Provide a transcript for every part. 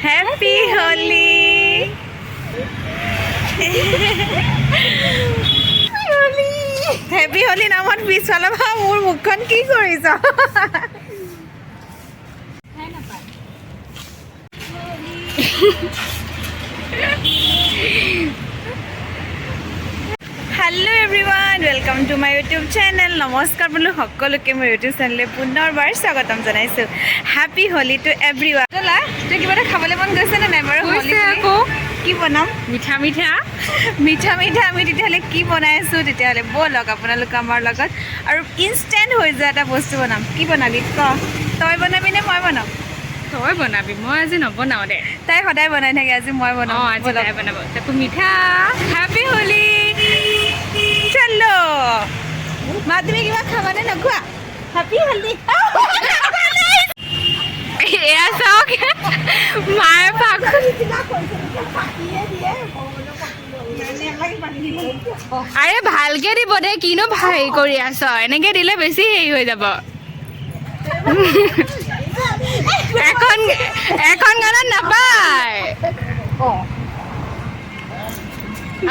Happy Holi! Happy Holi নামত পিছফালৰ পৰা মোৰ মুখখন কি কৰিছ? Hello everyone, welcome to my YouTube channel. Namaskar bolu সকলোকে মোৰ YouTube channel পুনৰবাৰ স্বাগতম জনাইছো. Happy Holi to everyone. চলা, তুই কিবা খাবলৈ মন গৈছে নে নাই বাৰু হলি আকৌ? কি বনাম? মিঠা আমি তেতিয়াহ'লে কি বনাই আছো তেতিয়াহ'লে বলক আপোনালোক আমাৰ লগত আৰু ইনষ্টেণ্ট হৈ যায় এটা বস্তু বনাম. কি বনাবি ক? তই বনাবি নে মই বনাম? তই বনাবি, মই আজি নবনাও দে. তাই সদায় বনাই থাকে, আজি মই বনাম. আজি তাই বনাব. তাকো মিঠা. হ্যাপি হোলি চলো মা, তুমি কিবা খাবানে নখোৱা? হ্যাপি হোলি এয়া চাওক মায়ে পাক আৰে ভালকে দিব দে, কিনো হেৰি কৰি আছ, এনেকে দিলে বেছি হেৰি হৈ যাব. এখন গানত নাপায়,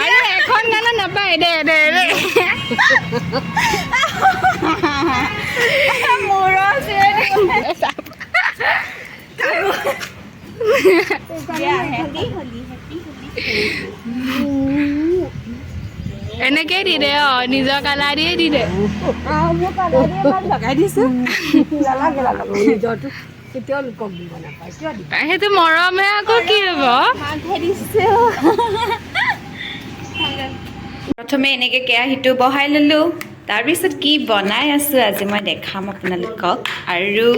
আৰে এখন গানা নাপায় দে দে দে এনেকে দি দে, নিজৰ কালাৰ দিয়ে দি দে. সেইটো মৰমহে আকৌ, কি হ'ব? প্ৰথমে এনেকৈ কেৰাহীটো বহাই ল'লোঁ. তাৰপিছত কি বনাই আছোঁ আজি মই দেখাম আপোনালোকক. আৰু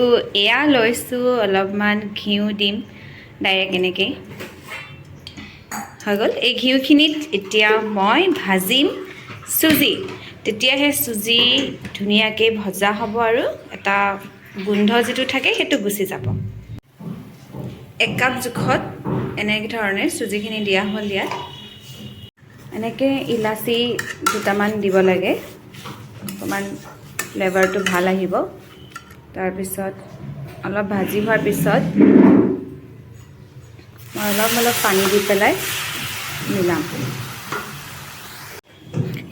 এয়া লৈছোঁ অলপমান ঘিউ দিম ডাইৰেক্ট এনেকৈ হৈ গ'ল. এই ঘিউখিনিত এতিয়া মই ভাজিম চুজি, তেতিয়াহে চুজি ধুনীয়াকৈ ভজা হ'ব আৰু এটা গোন্ধ যিটো থাকে সেইটো গুচি যাব. 1 কাপ জোখত এনেকৈ ধৰণে চুজিখিনি দিয়া হ'ল. ইয়াত এনেকৈ ইলাচি দুটামান দিব লাগে, অকণমান ফ্লেভাৰটো ভাল আহিব. তাৰপিছত অলপ ভাজি হোৱাৰ পিছত মই অলপ পানী দি পেলাই মিলাম.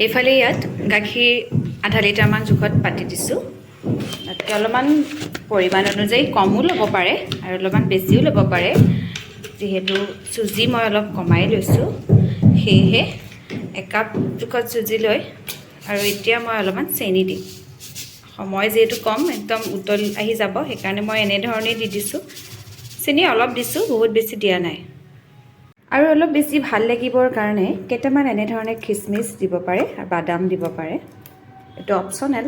এইফালে ইয়াত গাখীৰ আধা লিটাৰমান জোখত পাতি দিছোঁ. তাতকৈ অলপমান পৰিমাণ অনুযায়ী কমো ল'ব পাৰে আৰু অলপমান বেছিও ল'ব পাৰে. যিহেতু চুজি মই অলপ কমাই লৈছোঁ, সেয়েহে 1 কাপ জোখত চুজি লৈ আৰু এতিয়া মই অলপমান চেনি দিম. সময় যিহেতু কম, একদম উতল আহি যাব, সেইকাৰণে মই এনেধৰণেই দি দিছোঁ. চেনি অলপ দিছোঁ, বহুত বেছি দিয়া নাই. আৰু অলপ বেছি ভাল লাগিবৰ কাৰণে কেইটামান এনেধৰণে খিচমিচ দিব পাৰে আৰু বাদাম দিব পাৰে, এইটো অপশ্যনেল.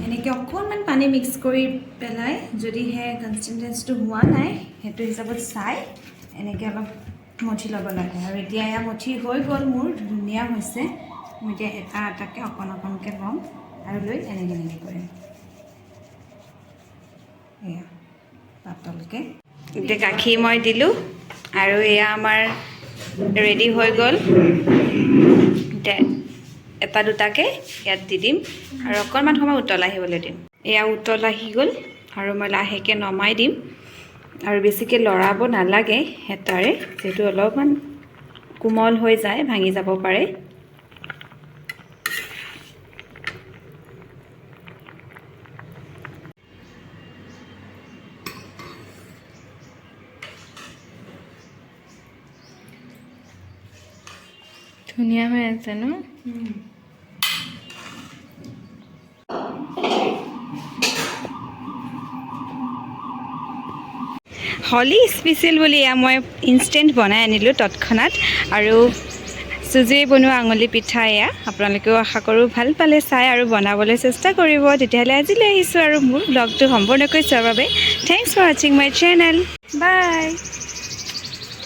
এনেকৈ অকণমান পানী মিক্স কৰি পেলাই, যদিহে কনচিষ্টেঞ্চিটো হোৱা নাই সেইটো হিচাপত চাই এনেকৈ অলপ মঠি ল'ব লাগে. আৰু এতিয়া এয়া মঠি হৈ গ'ল, মোৰ ধুনীয়া হৈছে. মই এতিয়া এটা এটাকৈ অকণকৈ ল'ম আৰু লৈ এনেকৈ কৰিম. এয়া পাতলকৈ এতিয়া গাখীৰ মই দিলোঁ আৰু এয়া আমাৰ ৰেডি হৈ গ'ল. এতিয়া এটা দুটাকৈ ইয়াত দি দিম আৰু অকণমান সময় উতল আহিবলৈ দিম. এয়া উতল আহি গ'ল আৰু মই লাহেকৈ নমাই দিম. আৰু বেছিকৈ লৰাব নালাগে হেতাৰে, যিহেতু অলপমান কোমল হৈ যায়, ভাঙি যাব পাৰে. ধুনীয়া হৈ আছে ন? হলি স্পেচিয়েল বুলি এয়া মই ইনষ্টেণ্ট বনাই আনিলোঁ তৎক্ষণাত. আৰু চুজিৰে বনোৱা আঙুলি পিঠা এয়া. আপোনালোকেও আশা কৰোঁ ভাল পালে চাই আৰু বনাবলৈ চেষ্টা কৰিব. তেতিয়াহ'লে আজিলৈ আহিছোঁ আৰু মোৰ ব্লগটো সম্পূৰ্ণকৈ চোৱাৰ বাবে থেংকছ ফৰ ৱাচিং মাই চেনেল. বাই.